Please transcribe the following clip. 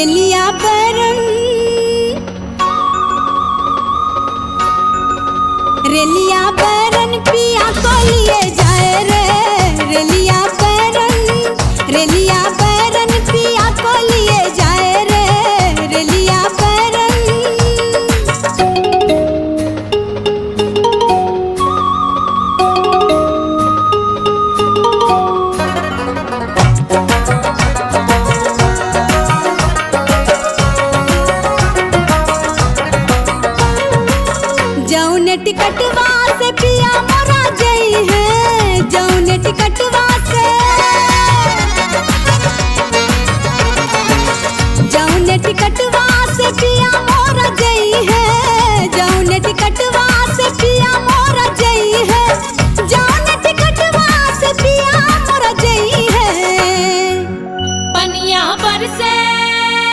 रेलिया परन रेलिया परन पिया को लिए जाए रे। रेलिया परन पिया को लिए जाए रे। रेलिया परन जौने टिकटवा से पिया मोरा जई है। जौने टिकटवा से जौने टिकटवा